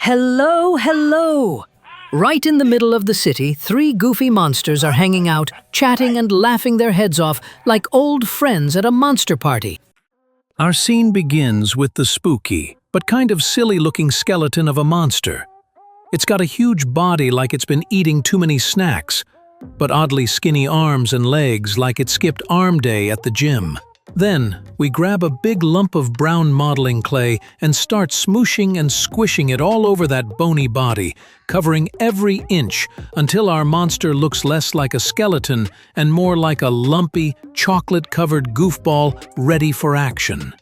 Hello, hello! Right in the middle of the city, three goofy monsters are hanging out, chatting and laughing their heads off like old friends at a monster party. Our scene begins with the spooky, but kind of silly-looking skeleton of a monster. It's got a huge body like it's been eating too many snacks, but oddly skinny arms and legs like it skipped arm day at the gym. Then, we grab a big lump of brown modeling clay and start smooshing and squishing it all over that bony body, covering every inch until our monster looks less like a skeleton and more like a lumpy, chocolate-covered goofball ready for action.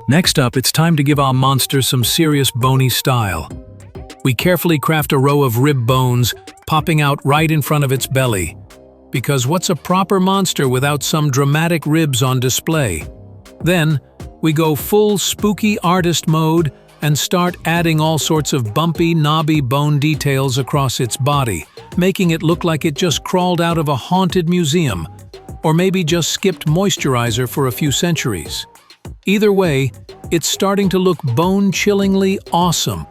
Next up, it's time to give our monster some serious bony style. We carefully craft a row of rib bones, popping out right in front of its belly. Because what's a proper monster without some dramatic ribs on display? Then, we go full spooky artist mode and start adding all sorts of bumpy, knobby bone details across its body, making it look like it just crawled out of a haunted museum, or maybe just skipped moisturizer for a few centuries. Either way, it's starting to look bone-chillingly awesome.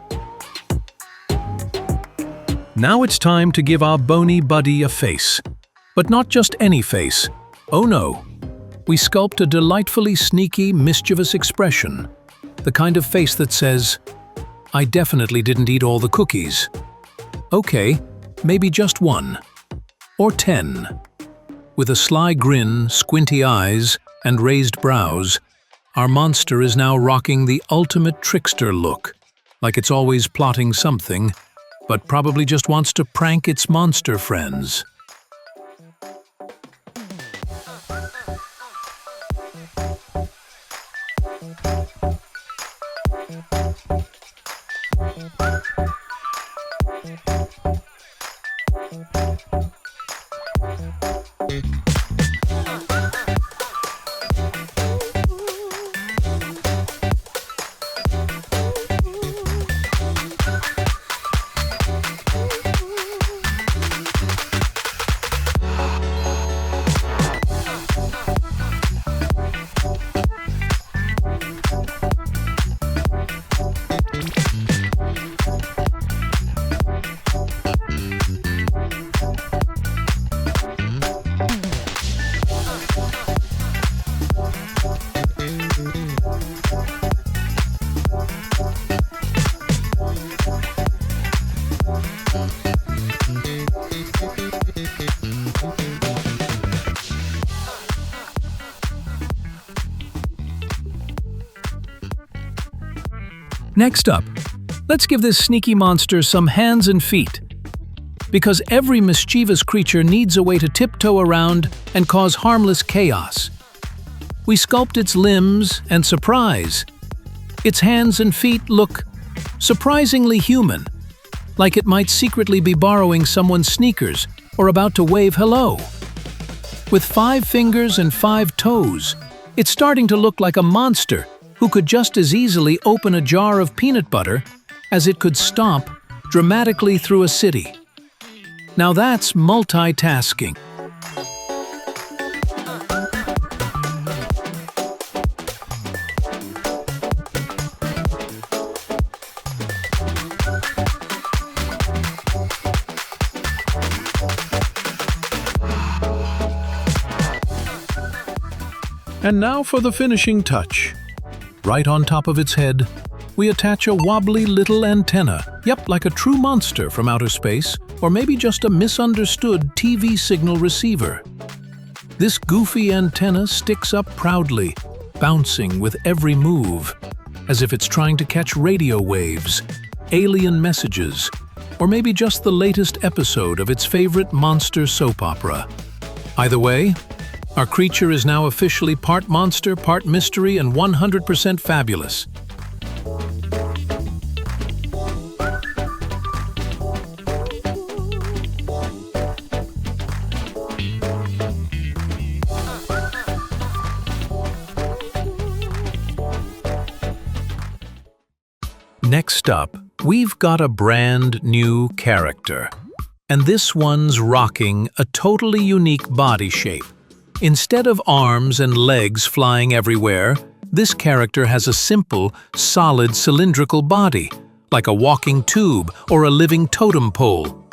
Now it's time to give our bony buddy a face. But not just any face. Oh no. We sculpt a delightfully sneaky, mischievous expression. The kind of face that says, "I definitely didn't eat all the cookies." Okay, maybe just one. Or 10. With a sly grin, squinty eyes, and raised brows, our monster is now rocking the ultimate trickster look, like it's always plotting something, but probably just wants to prank its monster friends. Next up, let's give this sneaky monster some hands and feet. Because every mischievous creature needs a way to tiptoe around and cause harmless chaos. We sculpt its limbs and surprise. Its hands and feet look surprisingly human, like it might secretly be borrowing someone's sneakers or about to wave hello. With 5 fingers and 5 toes, it's starting to look like a monster who could just as easily open a jar of peanut butter as it could stomp dramatically through a city. Now that's multitasking. And now for the finishing touch. Right on top of its head, we attach a wobbly little antenna Yep, like a true monster from outer space, or maybe just a misunderstood TV signal receiver. This goofy antenna sticks up proudly, bouncing with every move, as if it's trying to catch radio waves, alien messages, or maybe just the latest episode of its favorite monster soap opera. Either way, our creature is now officially part monster, part mystery, and 100% fabulous. Next up, we've got a brand new character. And this one's rocking a totally unique body shape. Instead of arms and legs flying everywhere, this character has a simple, solid cylindrical body, like a walking tube or a living totem pole.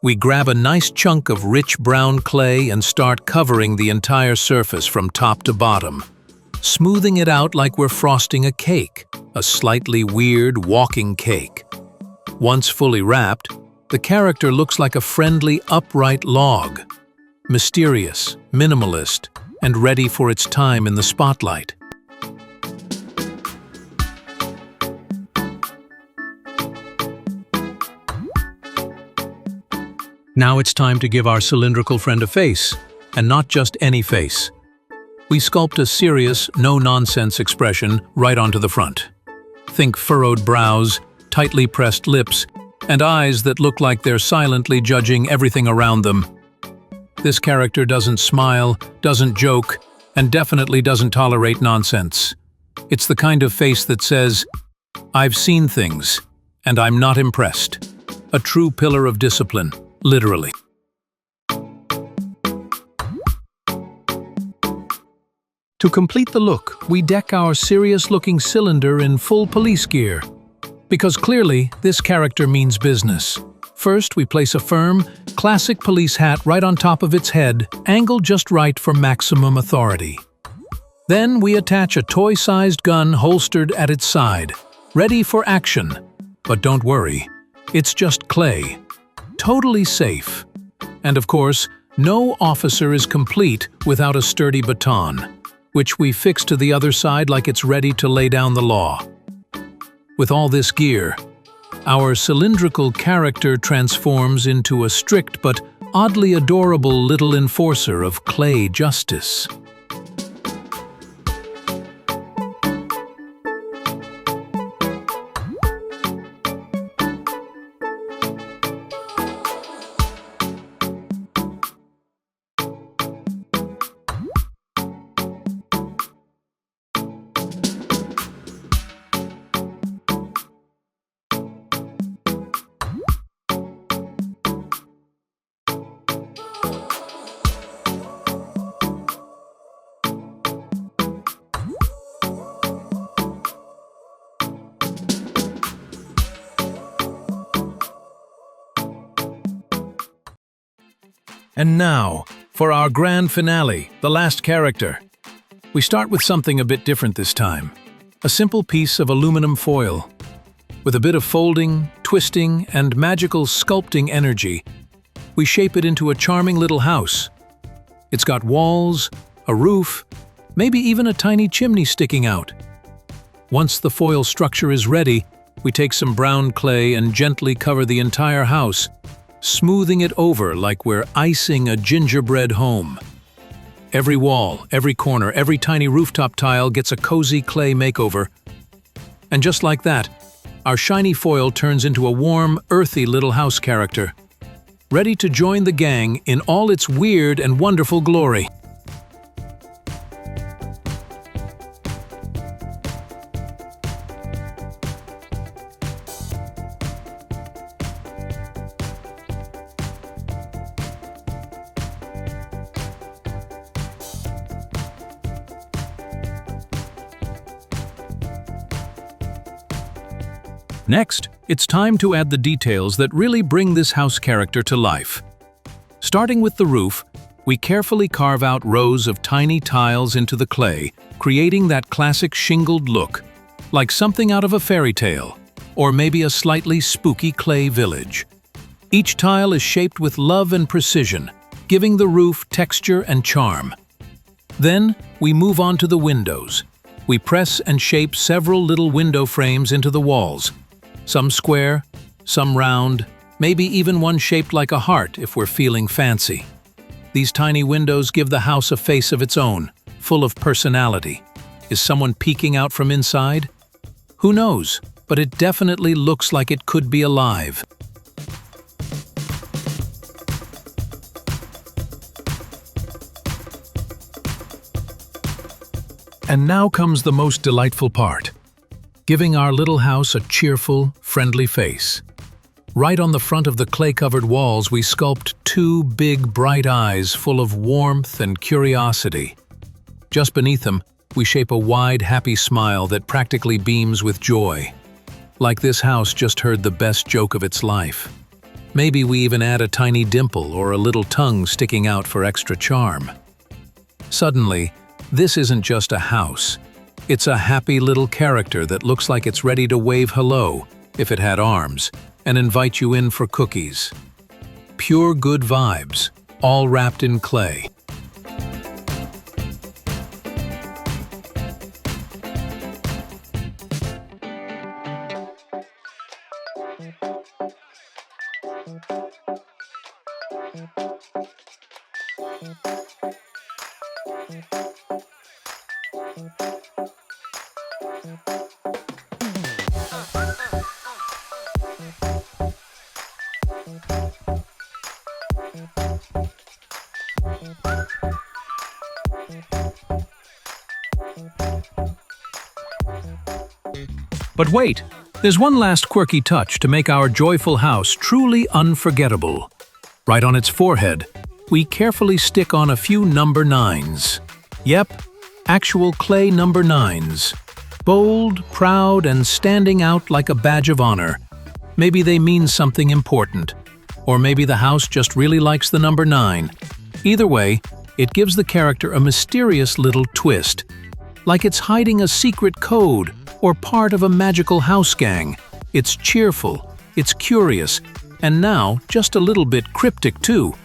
We grab a nice chunk of rich brown clay and start covering the entire surface from top to bottom, smoothing it out like we're frosting a cake, a slightly weird walking cake. Once fully wrapped, the character looks like a friendly, upright log, mysterious, minimalist, and ready for its time in the spotlight. Now it's time to give our cylindrical friend a face, and not just any face. We sculpt a serious, no-nonsense expression right onto the front. Think furrowed brows, tightly pressed lips, and eyes that look like they're silently judging everything around them. This character doesn't smile, doesn't joke, and definitely doesn't tolerate nonsense. It's the kind of face that says, "I've seen things, and I'm not impressed." A true pillar of discipline, literally. To complete the look, we deck our serious-looking cylinder in full police gear. Because clearly, this character means business. First, we place a firm, classic police hat right on top of its head, angled just right for maximum authority. Then we attach a toy-sized gun holstered at its side, ready for action. But don't worry, it's just clay. Totally safe. And of course, no officer is complete without a sturdy baton, which we fix to the other side like it's ready to lay down the law. With all this gear, our cylindrical character transforms into a strict but oddly adorable little enforcer of clay justice. And now, for our grand finale, the last character. We start with something a bit different this time. A simple piece of aluminum foil. With a bit of folding, twisting, and magical sculpting energy, we shape it into a charming little house. It's got walls, a roof, maybe even a tiny chimney sticking out. Once the foil structure is ready, we take some brown clay and gently cover the entire house, smoothing it over like we're icing a gingerbread home. Every wall, every corner, every tiny rooftop tile gets a cozy clay makeover. And just like that, our shiny foil turns into a warm, earthy little house character, ready to join the gang in all its weird and wonderful glory. Next, it's time to add the details that really bring this house character to life. Starting with the roof, we carefully carve out rows of tiny tiles into the clay, creating that classic shingled look, like something out of a fairy tale. or maybe a slightly spooky clay village. Each tile is shaped with love and precision, giving the roof texture and charm. Then, we move on to the windows. We press and shape several little window frames into the walls. Some square, some round, maybe even one shaped like a heart if we're feeling fancy. These tiny windows give the house a face of its own, full of personality. Is someone peeking out from inside? Who knows, but it definitely looks like it could be alive. And now comes the most delightful part, giving our little house a cheerful, friendly face. Right on the front of the clay-covered walls, we sculpt two big, bright eyes full of warmth and curiosity. Just beneath them, we shape a wide, happy smile that practically beams with joy. Like this house just heard the best joke of its life. Maybe we even add a tiny dimple or a little tongue sticking out for extra charm. Suddenly, this isn't just a house. It's a happy little character that looks like it's ready to wave hello, if it had arms, and invite you in for cookies. Pure good vibes, all wrapped in clay. But wait, there's one last quirky touch to make our joyful house truly unforgettable. Right on its forehead, we carefully stick on a few number 9s. Yep, actual clay number 9s. Bold, proud, and standing out like a badge of honor. Maybe they mean something important. Or maybe the house just really likes the number 9. Either way, it gives the character a mysterious little twist. Like it's hiding a secret code or part of a magical house gang. It's cheerful, it's curious, and now just a little bit cryptic too.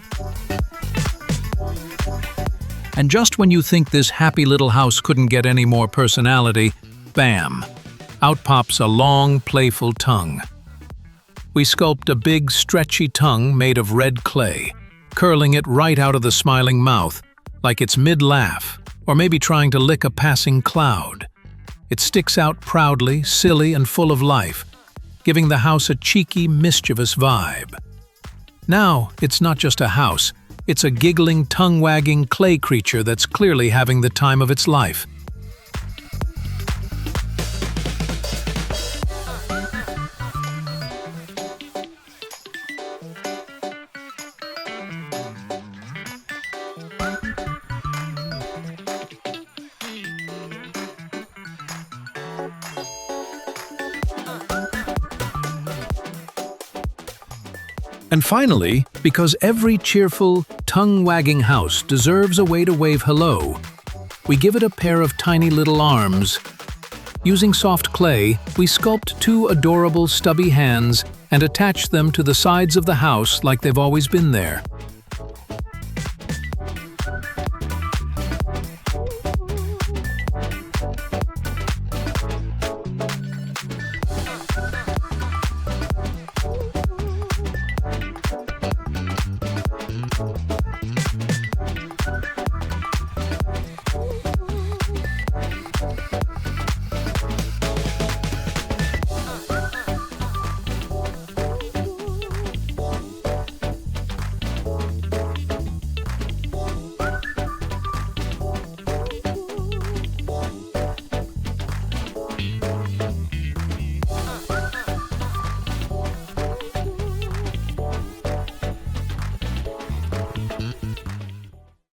And just when you think this happy little house couldn't get any more personality, bam! Out pops a long, playful tongue. We sculpt a big, stretchy tongue made of red clay, curling it right out of the smiling mouth, like it's mid-laugh, or maybe trying to lick a passing cloud. It sticks out proudly, silly, and full of life, giving the house a cheeky, mischievous vibe. Now, it's not just a house, it's a giggling, tongue-wagging clay creature that's clearly having the time of its life. And finally, because every cheerful, tongue-wagging house deserves a way to wave hello, we give it a pair of tiny little arms. Using soft clay, we sculpt two adorable stubby hands and attach them to the sides of the house like they've always been there.